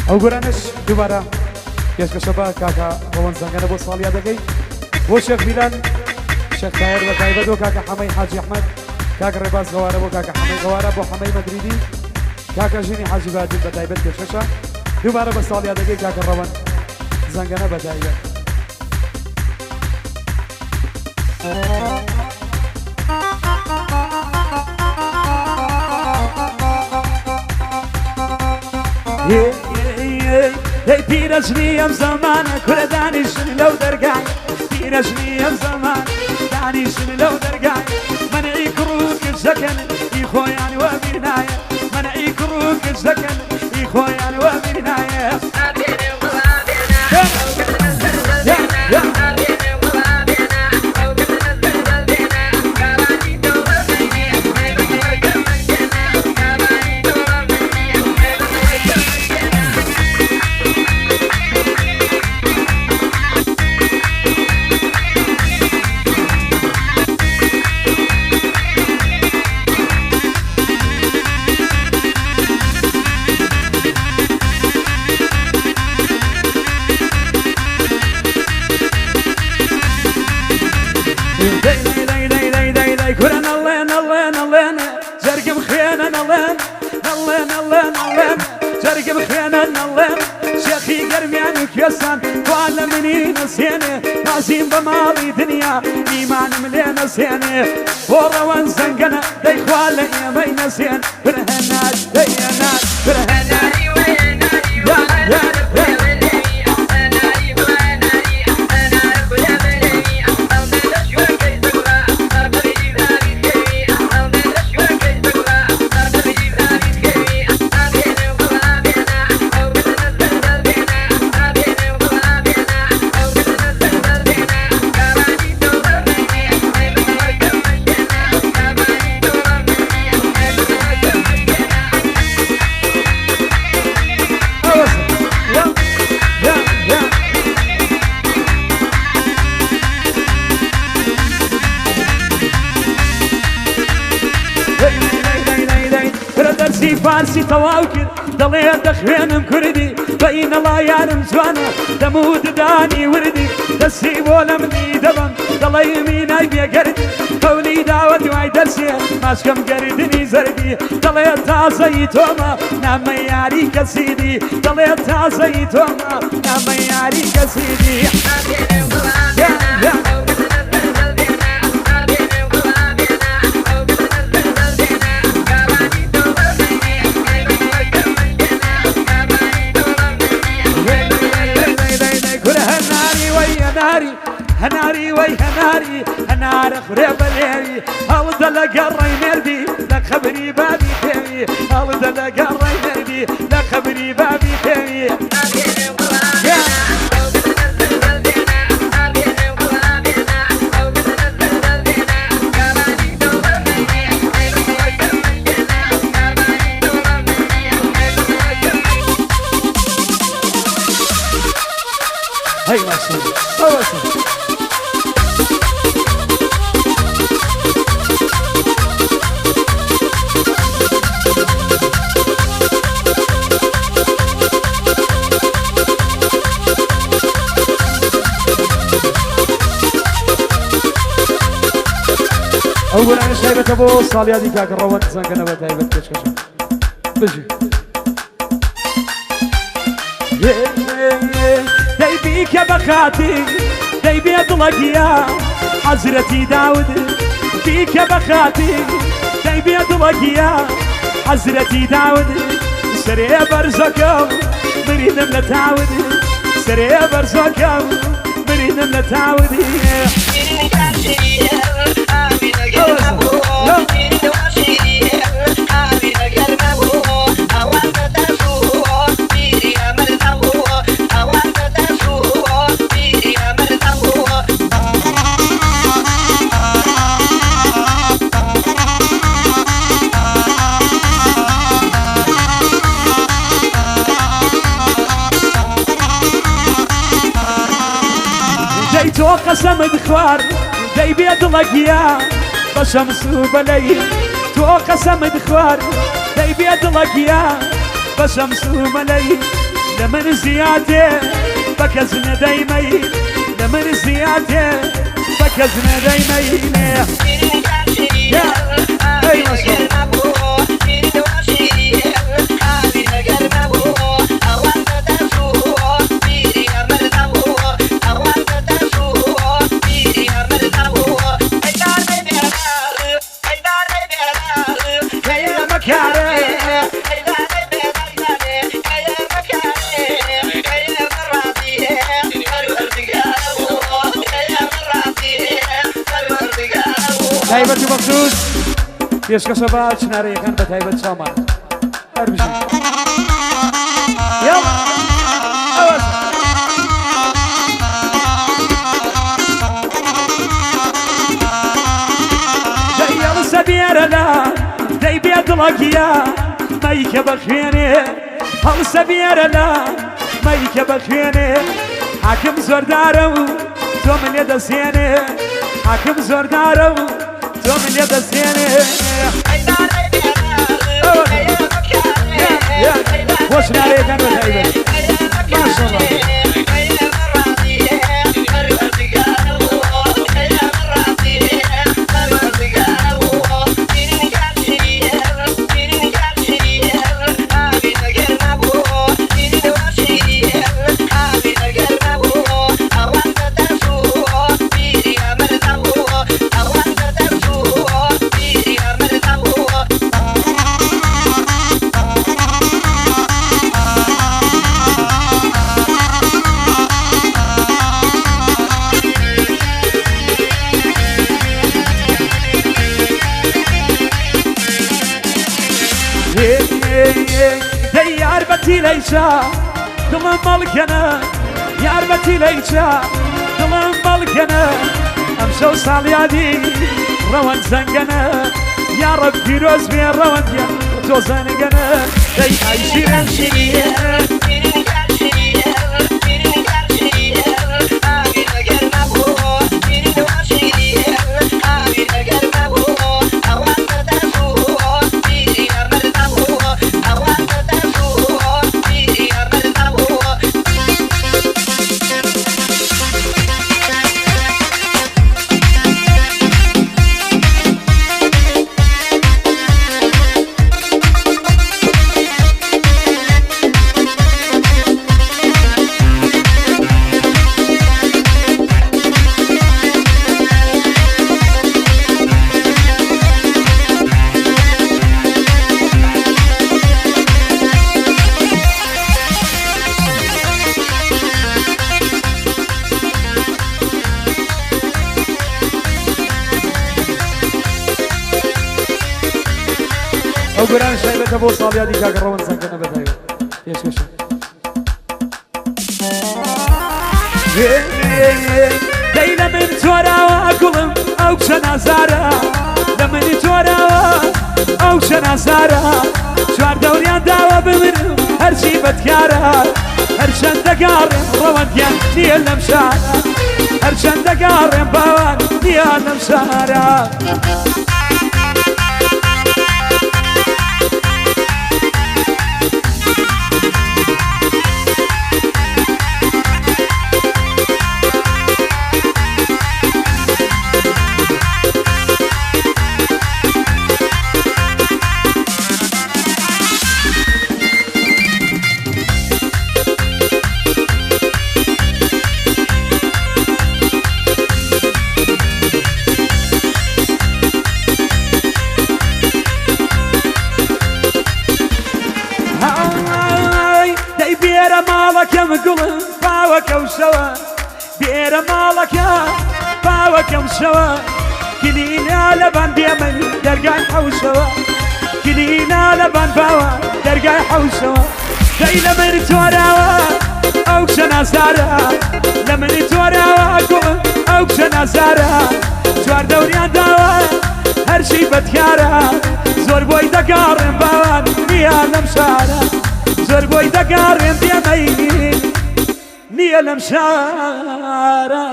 ئەو گورانش دووبارە پێشکەشە بە کاکە ڕەوەند زەنگەنە بۆ ساڵیا دەگەی بۆ شێخ میلان شێخ تایر بە تایبەت و کاکە حەمەی حاجی ئەحمەد کاکە ڕێباز گەوارە بۆ کاکە حەمەی گەوارە بۆ حەمەی مەدریدی کاکە ژینی حاجی بادین بە تایبەت پێشکەشە دووبارە بە ساڵیا دەگەی کاکە ڕەوەند زەنگەنە بە تایبەت هی پیرەژنی ئەم زەمانە کورە دانیشن لەو دەرگای پیرەژنی ئەم زەمان دانیشن لەو دەرگای منعی کوڕ و کچەکەن ئی خۆیان وە بینایە منعی کوڕ و کچەکەن ئی خۆیان وە بینایە وعلى منين نسيني نازين بماضي دنيا إيمان ملينا سيني وروان زنقنا دي خوالي ما ينسين برهنات دينات برهنات فارسي تواوكر دلي دخوينم كردي بين الله يارم زوانا دمود داني وردي دسي بولا مني دبم دلي يميناي بيا قردي قولي دعوتي واي درسي ماشكم قردني زردي دلي تازي توما نام ياري كسيدي دلي تازي توما نام ياري كسيدي هناري وي هناري هنار خريب الليلي هالد لقري مردي لخبري بابي تاني هالد لقري مردي لخبري بابي تاني هاي ماشي أولا أنا شايفة أبو صالي هذيك الروان زنقنا بدايبة كشكشة بجي دايبيك يا بخاتي دايبي أطلق يا حزرتي داود بيك يا بخاتي دايبي أطلق يا حزرتي داود سريع برزكم مريد نتعود سريع برزكم مريد نتعود جيت وقسم دخوار داي بيد لقيا بشمس وبليل تو قسم دخوار داي بيد لقيا بشمس وبليل لمن زيادة بكزنا دايمين لمن زيادة بكزنا دايمين يا أيوة تایبەتی بەخصوص پێشکەشە بە چنارەیەکان بە تایبەت چاومان هەر بژین یاڵ ئەوەش دەی هەڵسە بێرە لا دەی بێ دڵەکیە مەیکە بەخوێنێ هەڵسە بێرە لا مەیکە بەخوێنێ حاکم زۆردارە و تۆ من لێ دەسێنێ حاکم زۆردارە و تۆ من لێ دەسێنێ بۆ چنارەیەکان بە تایبەت ماشەڵڵا دەی یاربەتی لەیچە دڵم بەڵگەنە یاربەتی لەیچە دڵم بەڵگەنە ئەم شەو ساڵیادی ڕەوەند زەنگەنە یاڕەب پیرۆز بێ ڕەوەندە تۆ زەنگەنە دەی ئایشیرەن شیریە ئەو گۆران شایبەتە بۆ ساڵیادی کاکە ڕەوەند زەنگەنە بە تایبەت پێشکەشە دەی لە من تۆراوە گوڵم ئەو چە نازارە لە منی تۆراوە ئەو چە نازارە چوار دەوریان داوە بمرم هەرچی بەدکارە هەرچەندە گاڕێم ڕەوەندیان نییە لەم شارە هەرچەندە گاڕێم باوان نییە لەم شارە بێرە ماڵەکەم گوڵم باوەکەم شەوە بێرە ماڵەکە باوەکەم شەوە کلینا لەبان بێمەن دەرگای حەوشەوە کلینا لەبان باوە دەرگای حەوشەوە دەی لە من تۆراوە ئەو کشە نازارە لە منی تۆراوە گوڵم ئەو کشە نازارە چوار دەوریان داوە هەرچی بەدکارە زۆر بۆی دەگاڕێم باوان نییە لەم شارە زۆر بۆی دەگاڕێم دێمەی نییە لەم شارە